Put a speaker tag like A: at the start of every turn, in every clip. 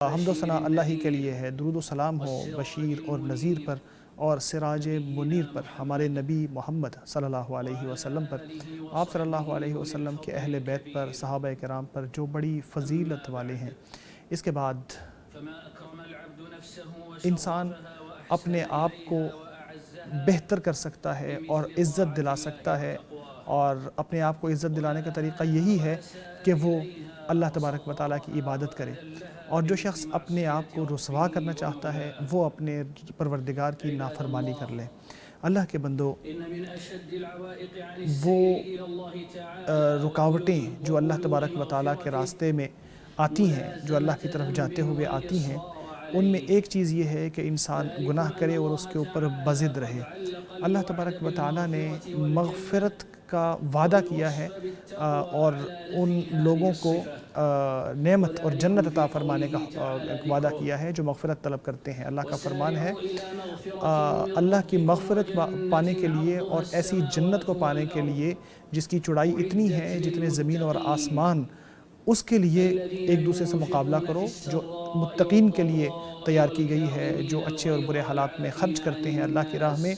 A: حمد و ثنا اللہ ہی کے لیے ہے، درود و سلام ہو بشیر اور نذیر پر اور سراج منیر پر، ہمارے نبی محمد صلی اللہ علیہ وسلم پر، آپ صلی اللہ علیہ وسلم کے اہل بیت پر، صحابہ کرام پر جو بڑی فضیلت والے ہیں۔ اس کے بعد انسان اپنے آپ کو بہتر کر سکتا ہے اور عزت دلا سکتا ہے، اور اپنے آپ کو عزت دلانے کا طریقہ یہی ہے کہ وہ اللہ تبارک و تعالیٰ کی عبادت کرے، اور جو شخص اپنے آپ کو رسوا کرنا چاہتا ہے وہ اپنے پروردگار کی نافرمانی کر لے۔ اللہ کے بندو، وہ رکاوٹیں جو اللہ تبارک و تعالیٰ کے راستے میں آتی ہیں، جو اللہ کی طرف جاتے ہوئے آتی ہیں، ان میں ایک چیز یہ ہے کہ انسان گناہ کرے اور اس کے اوپر بضد رہے۔ اللہ تبارک و تعالیٰ نے مغفرت کا وعدہ کیا ہے اور ان لوگوں کو نعمت اور جنت عطا فرمانے کا وعدہ کیا ہے جو مغفرت طلب کرتے ہیں۔ اللہ کا فرمان ہے، اللہ کی مغفرت پانے کے لیے اور ایسی جنت کو پانے کے لیے جس کی چوڑائی اتنی ہے جتنے زمین اور آسمان، اس کے لیے ایک دوسرے سے مقابلہ کرو جو متقین کے لیے تیار کی گئی ہے، جو اچھے اور برے حالات میں خرچ کرتے ہیں اللہ کی راہ میں،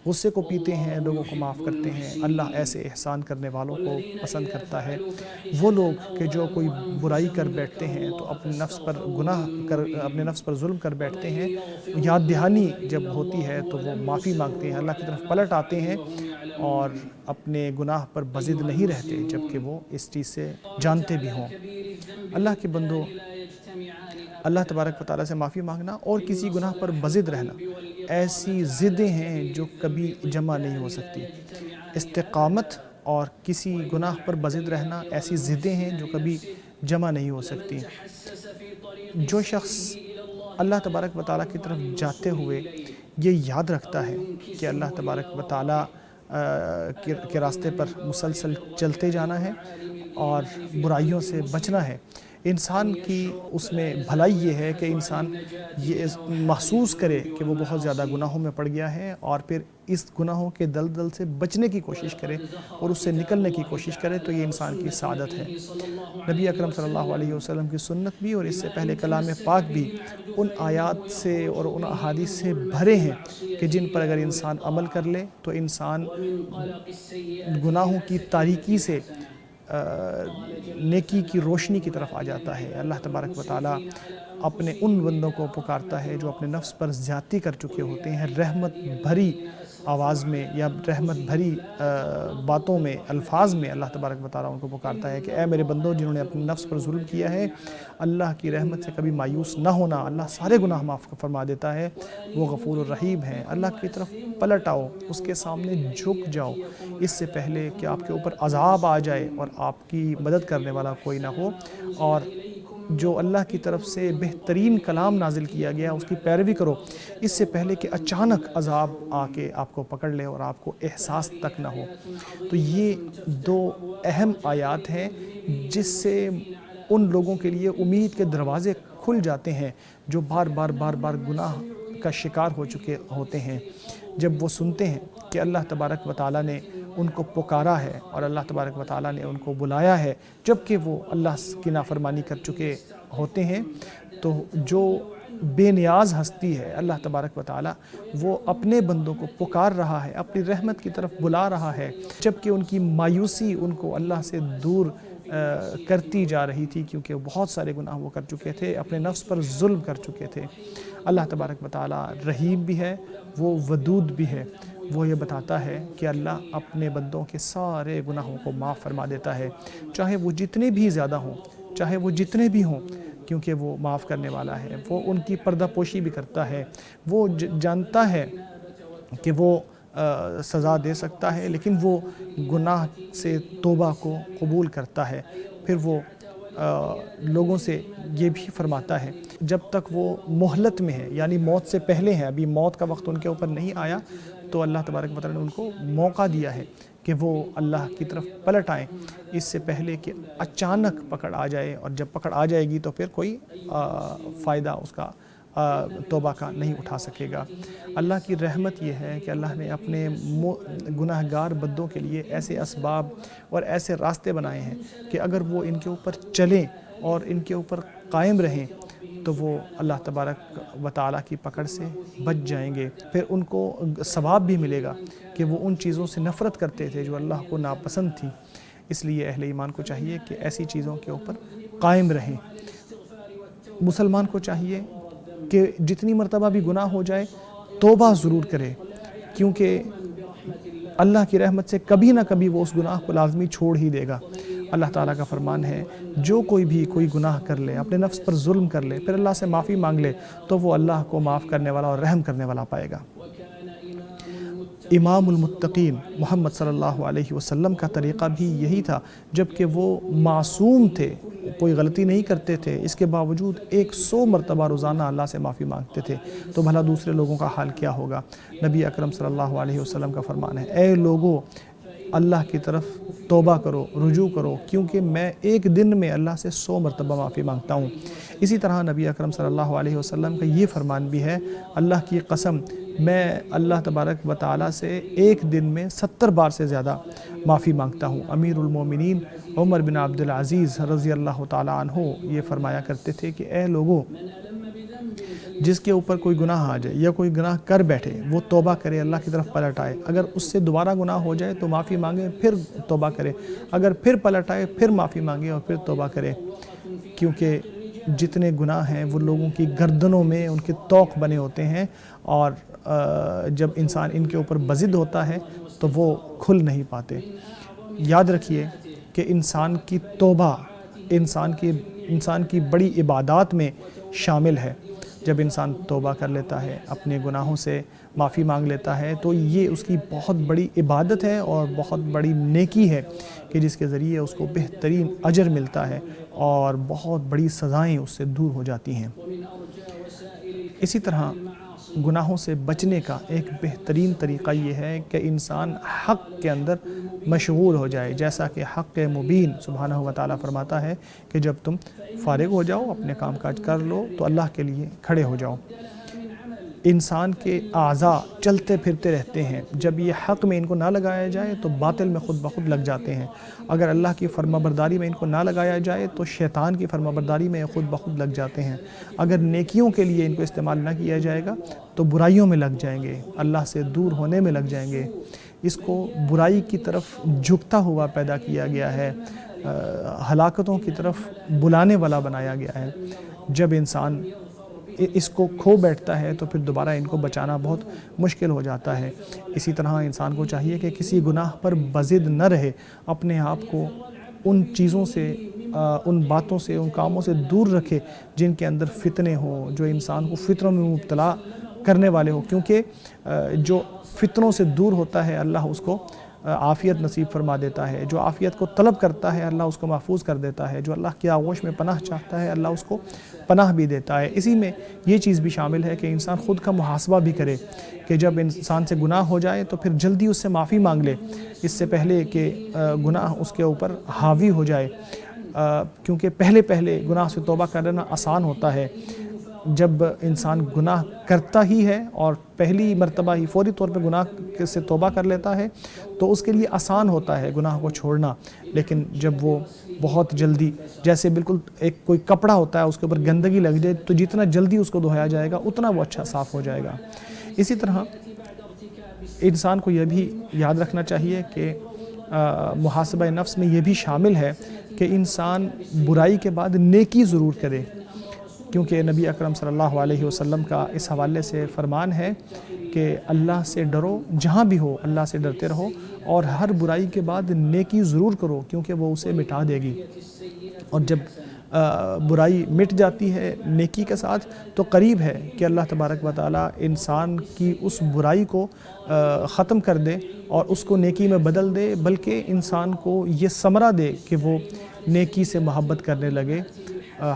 A: غصے کو پیتے ہیں، لوگوں کو معاف کرتے ہیں۔ اللہ ایسے احسان کرنے والوں کو پسند کرتا ہے۔ وہ لوگ کہ جو کوئی برائی کر بیٹھتے ہیں تو اپنے نفس پر اپنے نفس پر ظلم کر بیٹھتے ہیں، یاد دہانی جب ہوتی ہے تو وہ معافی مانگتے ہیں، اللہ کی طرف پلٹ آتے ہیں اور اپنے گناہ پر بضد نہیں رہتے جبکہ وہ اس چیز سے جانتے بھی ہوں۔ اللہ کے بندو، اللہ تبارک و تعالیٰ سے معافی مانگنا اور کسی گناہ پر بضد رہنا ایسی ضدیں ہیں جو کبھی جمع نہیں ہو سکتی۔ استقامت اور کسی گناہ پر بضد رہنا ایسی ضدیں ہیں جو کبھی جمع نہیں ہو سکتی۔ جو شخص اللہ تبارک و تعالیٰ کی طرف جاتے ہوئے یہ یاد رکھتا ہے کہ اللہ تبارک و تعالیٰ کے راستے پر مسلسل چلتے جانا ہے اور برائیوں سے بچنا ہے، انسان کی اس میں بھلائی یہ ہے کہ انسان یہ محسوس کرے کہ وہ بہت زیادہ گناہوں میں پڑ گیا ہے اور پھر اس گناہوں کے دلدل سے بچنے کی کوشش کرے اور اس سے نکلنے کی کوشش کرے، تو یہ انسان کی سعادت ہے۔ نبی اکرم صلی اللہ علیہ وسلم کی سنت بھی اور اس سے پہلے کلام پاک بھی ان آیات سے اور ان احادیث سے بھرے ہیں کہ جن پر اگر انسان عمل کر لے تو انسان گناہوں کی تاریکی سے نیکی کی روشنی کی طرف آ جاتا ہے۔ اللہ تبارک و تعالیٰ اپنے ان بندوں کو پکارتا ہے جو اپنے نفس پر زیادتی کر چکے ہوتے ہیں، رحمت بھری آواز میں یا رحمت بھری باتوں میں، الفاظ میں اللہ تبارک و تعالیٰ ان کو پکارتا ہے کہ اے میرے بندوں جنہوں نے اپنے نفس پر ظلم کیا ہے، اللہ کی رحمت سے کبھی مایوس نہ ہونا، اللہ سارے گناہ معاف فرما دیتا ہے، وہ غفور الرحیم ہے۔ اللہ کی طرف پلٹ آؤ، اس کے سامنے جھک جاؤ، اس سے پہلے کہ آپ کے اوپر عذاب آ جائے اور آپ کی مدد کرنے والا کوئی نہ ہو، اور جو اللہ کی طرف سے بہترین کلام نازل کیا گیا اس کی پیروی کرو اس سے پہلے کہ اچانک عذاب آ کے آپ کو پکڑ لے اور آپ کو احساس تک نہ ہو۔ تو یہ دو اہم آیات ہیں جس سے ان لوگوں کے لیے امید کے دروازے کھل جاتے ہیں جو بار بار گناہ کا شکار ہو چکے ہوتے ہیں۔ جب وہ سنتے ہیں کہ اللہ تبارک و تعالیٰ نے ان کو پکارا ہے اور اللہ تبارک و تعالیٰ نے ان کو بلایا ہے جبکہ وہ اللہ کی نافرمانی کر چکے ہوتے ہیں، تو جو بے نیاز ہستی ہے اللہ تبارک و تعالیٰ، وہ اپنے بندوں کو پکار رہا ہے، اپنی رحمت کی طرف بلا رہا ہے، جبکہ ان کی مایوسی ان کو اللہ سے دور کرتی جا رہی تھی، کیونکہ بہت سارے گناہ وہ کر چکے تھے، اپنے نفس پر ظلم کر چکے تھے۔ اللہ تبارک و تعالیٰ رحیم بھی ہے، وہ ودود بھی ہے۔ وہ یہ بتاتا ہے کہ اللہ اپنے بندوں کے سارے گناہوں کو معاف فرما دیتا ہے، چاہے وہ جتنے بھی زیادہ ہوں، چاہے وہ جتنے بھی ہوں، کیونکہ وہ معاف کرنے والا ہے۔ وہ ان کی پردہ پوشی بھی کرتا ہے، وہ جانتا ہے کہ وہ سزا دے سکتا ہے، لیکن وہ گناہ سے توبہ کو قبول کرتا ہے۔ پھر وہ لوگوں سے یہ بھی فرماتا ہے جب تک وہ مہلت میں ہے، یعنی موت سے پہلے ہیں، ابھی موت کا وقت ان کے اوپر نہیں آیا، تو اللہ تبارک و تعالیٰ نے ان کو موقع دیا ہے کہ وہ اللہ کی طرف پلٹ آئیں اس سے پہلے کہ اچانک پکڑ آ جائے، اور جب پکڑ آ جائے گی تو پھر کوئی فائدہ اس کا توبہ کا نہیں اٹھا سکے گا۔ اللہ کی رحمت یہ ہے کہ اللہ نے اپنے گناہ گار بندوں کے لیے ایسے اسباب اور ایسے راستے بنائے ہیں کہ اگر وہ ان کے اوپر چلیں اور ان کے اوپر قائم رہیں تو وہ اللہ تبارک و تعالیٰ کی پکڑ سے بچ جائیں گے۔ پھر ان کو ثواب بھی ملے گا کہ وہ ان چیزوں سے نفرت کرتے تھے جو اللہ کو ناپسند تھی۔ اس لیے اہل ایمان کو چاہیے کہ ایسی چیزوں کے اوپر قائم رہیں۔ مسلمان کو چاہیے کہ جتنی مرتبہ بھی گناہ ہو جائے توبہ ضرور کرے، کیونکہ اللہ کی رحمت سے کبھی نہ کبھی وہ اس گناہ کو لازمی چھوڑ ہی دے گا۔ اللہ تعالیٰ کا فرمان ہے جو کوئی گناہ کر لے، اپنے نفس پر ظلم کر لے، پھر اللہ سے معافی مانگ لے تو وہ اللہ کو معاف کرنے والا اور رحم کرنے والا پائے گا۔ امام المتقین محمد صلی اللہ علیہ وسلم کا طریقہ بھی یہی تھا، جبکہ وہ معصوم تھے، کوئی غلطی نہیں کرتے تھے، اس کے باوجود 100 مرتبہ روزانہ اللہ سے معافی مانگتے تھے، تو بھلا دوسرے لوگوں کا حال کیا ہوگا؟ نبی اکرم صلی اللہ علیہ وسلم کا فرمان ہے، اے لوگو اللہ کی طرف توبہ کرو، رجوع کرو، کیونکہ میں ایک دن میں اللہ سے 100 مرتبہ معافی مانگتا ہوں۔ اسی طرح نبی اکرم صلی اللہ علیہ وسلم کا یہ فرمان بھی ہے، اللہ کی قسم میں اللہ تبارک و تعالیٰ سے ایک دن میں 70 بار سے زیادہ معافی مانگتا ہوں۔ امیر المومنین عمر بن عبد العزیز رضی اللہ تعالیٰ عنہ یہ فرمایا کرتے تھے کہ اے لوگوں، جس کے اوپر کوئی گناہ آ جائے یا کوئی گناہ کر بیٹھے وہ توبہ کرے، اللہ کی طرف پلٹ آئے، اگر اس سے دوبارہ گناہ ہو جائے تو معافی مانگے، پھر توبہ کرے، اگر پھر پلٹ آئے پھر معافی مانگے اور پھر توبہ کرے، کیونکہ جتنے گناہ ہیں وہ لوگوں کی گردنوں میں ان کے طوق بنے ہوتے ہیں، اور جب انسان ان کے اوپر بضد ہوتا ہے تو وہ کھل نہیں پاتے۔ یاد رکھیے کہ انسان کی توبہ انسان کی بڑی عبادات میں شامل ہے۔ جب انسان توبہ کر لیتا ہے، اپنے گناہوں سے معافی مانگ لیتا ہے، تو یہ اس کی بہت بڑی عبادت ہے اور بہت بڑی نیکی ہے کہ جس کے ذریعے اس کو بہترین اجر ملتا ہے اور بہت بڑی سزائیں اس سے دور ہو جاتی ہیں۔ اسی طرح گناہوں سے بچنے کا ایک بہترین طریقہ یہ ہے کہ انسان حق کے اندر مشغول ہو جائے، جیسا کہ حق مبین سبحانہ و تعالیٰ فرماتا ہے کہ جب تم فارغ ہو جاؤ، اپنے کام کاج کر لو تو اللہ کے لیے کھڑے ہو جاؤ۔ انسان کے اعضاء چلتے پھرتے رہتے ہیں، جب یہ حق میں ان کو نہ لگایا جائے تو باطل میں خود بخود لگ جاتے ہیں، اگر اللہ کی فرما برداری میں ان کو نہ لگایا جائے تو شیطان کی فرما برداری میں خود بخود لگ جاتے ہیں، اگر نیکیوں کے لیے ان کو استعمال نہ کیا جائے گا تو برائیوں میں لگ جائیں گے، اللہ سے دور ہونے میں لگ جائیں گے۔ اس کو برائی کی طرف جھکتا ہوا پیدا کیا گیا ہے، ہلاکتوں کی طرف بلانے والا بنایا گیا ہے۔ جب انسان اس کو کھو بیٹھتا ہے تو پھر دوبارہ ان کو بچانا بہت مشکل ہو جاتا ہے۔ اسی طرح انسان کو چاہیے کہ کسی گناہ پر بضد نہ رہے، اپنے آپ کو ان چیزوں سے، ان باتوں سے، ان کاموں سے دور رکھے جن کے اندر فتنے ہوں، جو انسان کو فتنوں میں مبتلا کرنے والے ہوں، کیونکہ جو فتنوں سے دور ہوتا ہے اللہ اس کو عافیت نصیب فرما دیتا ہے، جو عافیت کو طلب کرتا ہے اللہ اس کو محفوظ کر دیتا ہے، جو اللہ کی آغوش میں پناہ چاہتا ہے اللہ اس کو پناہ بھی دیتا ہے۔ اسی میں یہ چیز بھی شامل ہے کہ انسان خود کا محاسبہ بھی کرے کہ جب انسان سے گناہ ہو جائے تو پھر جلدی اس سے معافی مانگ لے، اس سے پہلے کہ گناہ اس کے اوپر حاوی ہو جائے، کیونکہ پہلے گناہ سے توبہ کرنا آسان ہوتا ہے۔ جب انسان گناہ کرتا ہی ہے اور پہلی مرتبہ ہی فوری طور پہ گناہ سے توبہ کر لیتا ہے تو اس کے لیے آسان ہوتا ہے گناہ کو چھوڑنا، لیکن جب وہ بہت جلدی، جیسے بالکل ایک کوئی کپڑا ہوتا ہے اس کے اوپر گندگی لگ جائے تو جتنا جلدی اس کو دھویا جائے گا اتنا وہ اچھا صاف ہو جائے گا۔ اسی طرح انسان کو یہ بھی یاد رکھنا چاہیے کہ محاسبہ نفس میں یہ بھی شامل ہے کہ انسان برائی کے بعد نیکی ضرور کرے، کیونکہ نبی اکرم صلی اللہ علیہ وسلم کا اس حوالے سے فرمان ہے کہ اللہ سے ڈرو، جہاں بھی ہو اللہ سے ڈرتے رہو، اور ہر برائی کے بعد نیکی ضرور کرو کیونکہ وہ اسے مٹا دے گی۔ اور جب برائی مٹ جاتی ہے نیکی کے ساتھ تو قریب ہے کہ اللہ تبارک و تعالیٰ انسان کی اس برائی کو ختم کر دے اور اس کو نیکی میں بدل دے، بلکہ انسان کو یہ ثمرہ دے کہ وہ نیکی سے محبت کرنے لگے۔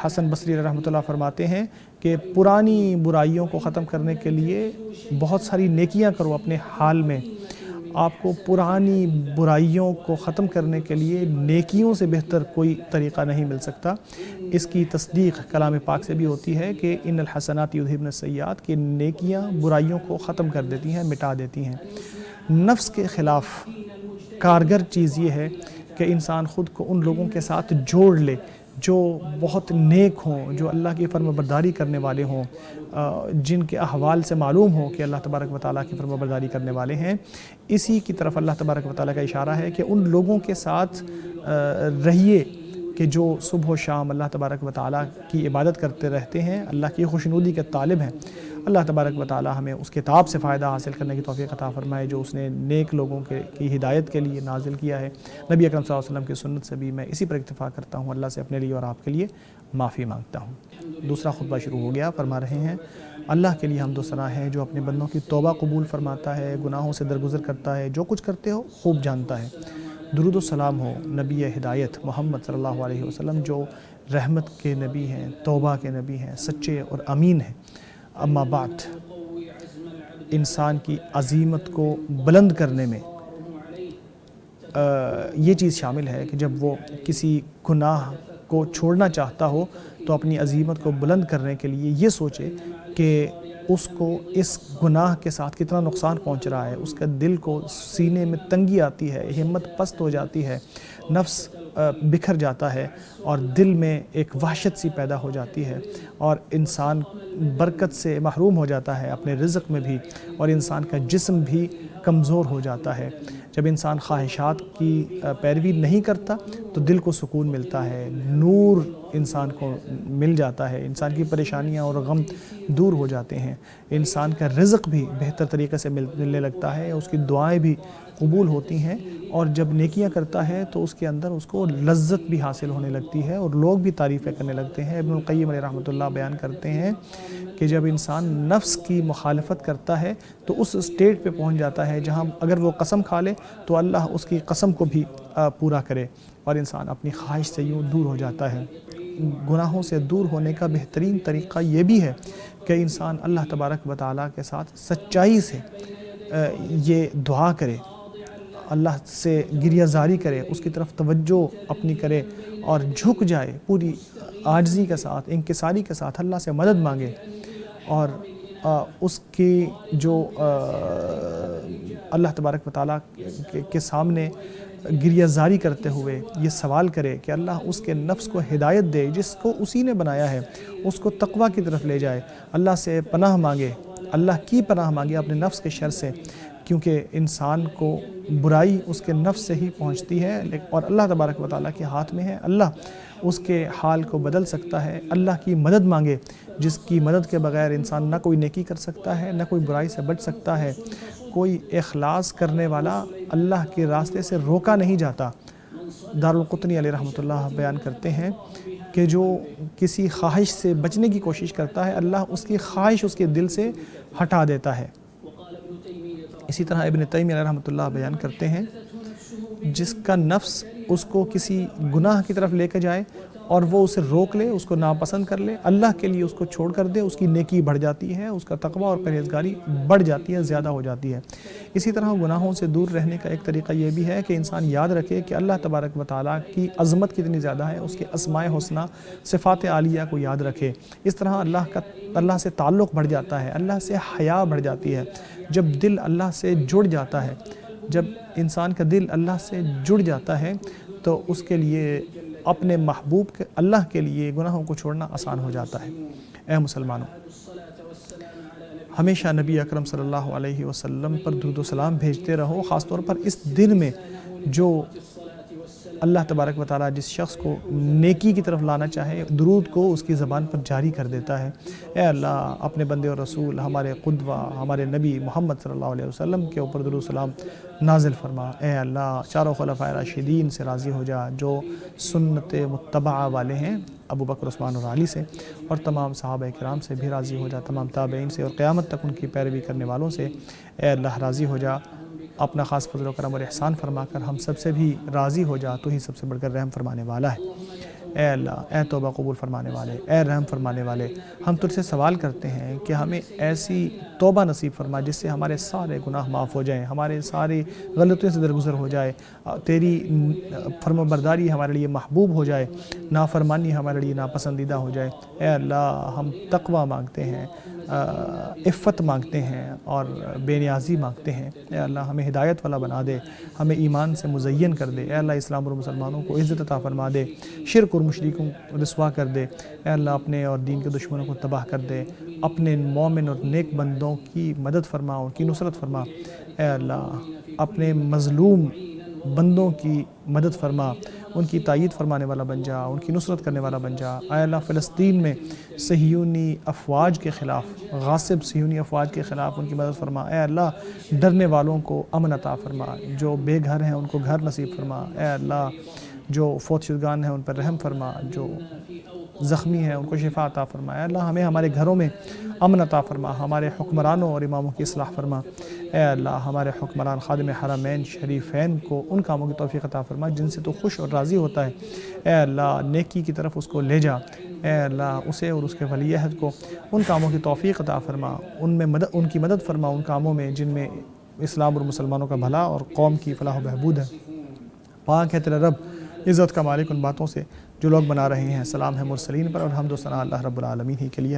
A: حسن بصری رحمۃ اللہ فرماتے ہیں کہ پرانی برائیوں کو ختم کرنے کے لیے بہت ساری نیکیاں کرو اپنے حال میں، آپ کو پرانی برائیوں کو ختم کرنے کے لیے نیکیوں سے بہتر کوئی طریقہ نہیں مل سکتا۔ اس کی تصدیق کلام پاک سے بھی ہوتی ہے کہ ان الحسنات یذہبن السیئات، کہ نیکیاں برائیوں کو ختم کر دیتی ہیں، مٹا دیتی ہیں۔ نفس کے خلاف کارگر چیز یہ ہے کہ انسان خود کو ان لوگوں کے ساتھ جوڑ لے جو بہت نیک ہوں، جو اللہ کی فرما برداری کرنے والے ہوں، جن کے احوال سے معلوم ہو کہ اللہ تبارک و تعالیٰ کی فرما برداری کرنے والے ہیں، اسی کی طرف اللہ تبارک و تعالیٰ کا اشارہ ہے کہ ان لوگوں کے ساتھ رہیے کہ جو صبح و شام اللہ تبارک و تعالیٰ کی عبادت کرتے رہتے ہیں، اللہ کی خوشنودی کے طالب ہیں۔ اللہ تبارک و تعالیٰ ہمیں اس کتاب سے فائدہ حاصل کرنے کی توفیق عطا فرمائے جو اس نے نیک لوگوں کی ہدایت کے لیے نازل کیا ہے۔ نبی اکرم صلی اللہ علیہ وسلم کی سنت سے بھی میں اسی پر اکتفا کرتا ہوں۔ اللہ سے اپنے لیے اور آپ کے لیے معافی مانگتا ہوں۔ دوسرا خطبہ شروع ہو گیا۔ فرما رہے ہیں اللہ کے لیے حمد و ثنا ہے جو اپنے بندوں کی توبہ قبول فرماتا ہے، گناہوں سے درگزر کرتا ہے، جو کچھ کرتے ہو خوب جانتا ہے۔ درود و سلام ہو نبی ہدایت محمد صلی اللہ علیہ وسلم جو رحمت کے نبی ہیں، توبہ کے نبی ہیں، سچے اور امین ہیں۔ اما بعد، انسان کی عظیمت کو بلند کرنے میں یہ چیز شامل ہے کہ جب وہ کسی گناہ کو چھوڑنا چاہتا ہو تو اپنی عظیمت کو بلند کرنے کے لیے یہ سوچے کہ اس کو اس گناہ کے ساتھ کتنا نقصان پہنچ رہا ہے، اس کا دل کو سینے میں تنگی آتی ہے، ہمت پست ہو جاتی ہے، نفس بکھر جاتا ہے اور دل میں ایک وحشت سی پیدا ہو جاتی ہے اور انسان برکت سے محروم ہو جاتا ہے اپنے رزق میں بھی، اور انسان کا جسم بھی کمزور ہو جاتا ہے۔ جب انسان خواہشات کی پیروی نہیں کرتا تو دل کو سکون ملتا ہے، نور انسان کو مل جاتا ہے، انسان کی پریشانیاں اور غم دور ہو جاتے ہیں، انسان کا رزق بھی بہتر طریقے سے ملنے لگتا ہے، اس کی دعائیں بھی قبول ہوتی ہیں، اور جب نیکیاں کرتا ہے تو اس کے اندر اس کو لذت بھی حاصل ہونے لگتی ہے اور لوگ بھی تعریفیں کرنے لگتے ہیں۔ ابن القیم علیہ رحمۃ اللہ بیان کرتے ہیں کہ جب انسان نفس کی مخالفت کرتا ہے تو اس اسٹیٹ پہ پہنچ جاتا ہے جہاں اگر وہ قسم کھا لے تو اللہ اس کی قسم کو بھی پورا کرے اور انسان اپنی خواہش سے یوں دور ہو جاتا ہے۔ گناہوں سے دور ہونے کا بہترین طریقہ یہ بھی ہے کہ انسان اللہ تبارک و تعالیٰ کے ساتھ سچائی سے یہ دعا کرے، اللہ سے گریہ زاری کرے، اس کی طرف توجہ اپنی کرے اور جھک جائے، پوری عاجزی کے ساتھ، انکساری کے ساتھ اللہ سے مدد مانگے اور اس کی جو اللہ تبارک و تعالیٰ کے سامنے گریہ زاری کرتے ہوئے یہ سوال کرے کہ اللہ اس کے نفس کو ہدایت دے جس کو اسی نے بنایا ہے، اس کو تقویٰ کی طرف لے جائے، اللہ سے پناہ مانگے، اللہ کی پناہ مانگے اپنے نفس کے شر سے، کیونکہ انسان کو برائی اس کے نفس سے ہی پہنچتی ہے اور اللہ تبارک و تعالیٰ کے ہاتھ میں ہے، اللہ اس کے حال کو بدل سکتا ہے۔ اللہ کی مدد مانگے جس کی مدد کے بغیر انسان نہ کوئی نیکی کر سکتا ہے، نہ کوئی برائی سے بچ سکتا ہے، کوئی اخلاص کرنے والا اللہ کے راستے سے روکا نہیں جاتا۔ دارالقطنی علیہ رحمۃ اللہ بیان کرتے ہیں کہ جو کسی خواہش سے بچنے کی کوشش کرتا ہے اللہ اس کی خواہش اس کے دل سے ہٹا دیتا ہے۔ اسی طرح ابن تیمیہ علیہ رحمۃ اللہ بیان کرتے ہیں جس کا نفس اس کو کسی گناہ کی طرف لے کے جائے اور وہ اسے روک لے، اس کو ناپسند کر لے، اللہ کے لیے اس کو چھوڑ کر دے، اس کی نیکی بڑھ جاتی ہے، اس کا تقویٰ اور پرہیزگاری بڑھ جاتی ہے، زیادہ ہو جاتی ہے۔ اسی طرح گناہوں سے دور رہنے کا ایک طریقہ یہ بھی ہے کہ انسان یاد رکھے کہ اللہ تبارک و تعالیٰ کی عظمت کتنی زیادہ ہے، اس کے اسماء حسنہ صفات عالیہ کو یاد رکھے۔ اس طرح اللہ سے تعلق بڑھ جاتا ہے، اللہ سے حیا بڑھ جاتی ہے۔ جب دل اللہ سے جڑ جاتا ہے، جب انسان کا دل اللہ سے جڑ جاتا ہے تو اس کے لیے اپنے محبوب کے اللہ کے لیے گناہوں کو چھوڑنا آسان ہو جاتا ہے۔ اے مسلمانوں، ہمیشہ نبی اکرم صلی اللہ علیہ وسلم پر درود و سلام بھیجتے رہو، خاص طور پر اس دن میں جو اللہ تبارک و تعالیٰ جس شخص کو نیکی کی طرف لانا چاہے درود کو اس کی زبان پر جاری کر دیتا ہے۔ اے اللہ اپنے بندے اور رسول ہمارے قدوہ ہمارے نبی محمد صلی اللہ علیہ وسلم کے اوپر درود و سلام نازل فرما۔ اے اللہ چاروں خلفائے راشدین سے راضی ہو جا جو سنت متبعہ والے ہیں، ابو بکر عثمان اور علی سے، اور تمام صحابہ کرام سے بھی راضی ہو جا، تمام تابعین سے اور قیامت تک ان کی پیروی کرنے والوں سے۔ اے اللہ راضی ہو جا، اپنا خاص فضل و کرم اور احسان فرما کر ہم سب سے بھی راضی ہو جا، تو ہی سب سے بڑھ کر رحم فرمانے والا ہے۔ اے اللہ، اے توبہ قبول فرمانے والے، اے رحم فرمانے والے، ہم تجھ سے سوال کرتے ہیں کہ ہمیں ایسی توبہ نصیب فرما جس سے ہمارے سارے گناہ معاف ہو جائیں، ہمارے ساری غلطیوں سے درگزر ہو جائے، تیری فرما برداری ہمارے لیے محبوب ہو جائے، نافرمانی ہمارے لیے ناپسندیدہ ہو جائے۔ اے اللہ ہم تقویٰ مانگتے ہیں، عفت مانگتے ہیں اور بے نیازی مانگتے ہیں۔ اے اللہ ہمیں ہدایت والا بنا دے، ہمیں ایمان سے مزین کر دے۔ اے اللہ اسلام اور مسلمانوں کو عزت عطا فرما دے، شرک کفر مشرکوں کو رسوا کر دے، اے اللہ اپنے اور دین کے دشمنوں کو تباہ کر دے، اپنے مومن اور نیک بندوں کی مدد فرما، ان کی نصرت فرما، اے اللہ اپنے مظلوم بندوں کی مدد فرما، ان کی تائید فرمانے والا بن جا، ان کی نصرت کرنے والا بن جا۔ اے اللہ فلسطین میں صہیونی افواج کے خلاف، غاصب صہیونی افواج کے خلاف ان کی مدد فرما، اے اللہ ڈرنے والوں کو امن عطا فرما، جو بے گھر ہیں ان کو گھر نصیب فرما، اے اللہ جو فوت شدگان ہیں ان پر رحم فرما، جو زخمی ہیں ان کو شفا عطا فرما، اے اللہ ہمیں ہمارے گھروں میں امن عطا فرما، ہمارے حکمرانوں اور اماموں کی اصلاح فرما، اے اللہ ہمارے حکمران خادم حرمین شریفین کو ان کاموں کی توفیق عطا فرما جن سے تو خوش اور راضی ہوتا ہے، اے اللہ نیکی کی طرف اس کو لے جا، اے اللہ اسے اور اس کے ولی عہد کو ان کاموں کی توفیق عطا فرما، ان کی مدد فرما ان کاموں میں جن میں اسلام اور مسلمانوں کا بھلا اور قوم کی فلاح و بہبود ہے۔ پاک ہے تیرا رب عزت کا مالک ان باتوں سے جو لوگ بنا رہے ہیں، سلام ہے مرسلین پر اور حمد و ثنا اللہ رب العالمین ہی کے لیے۔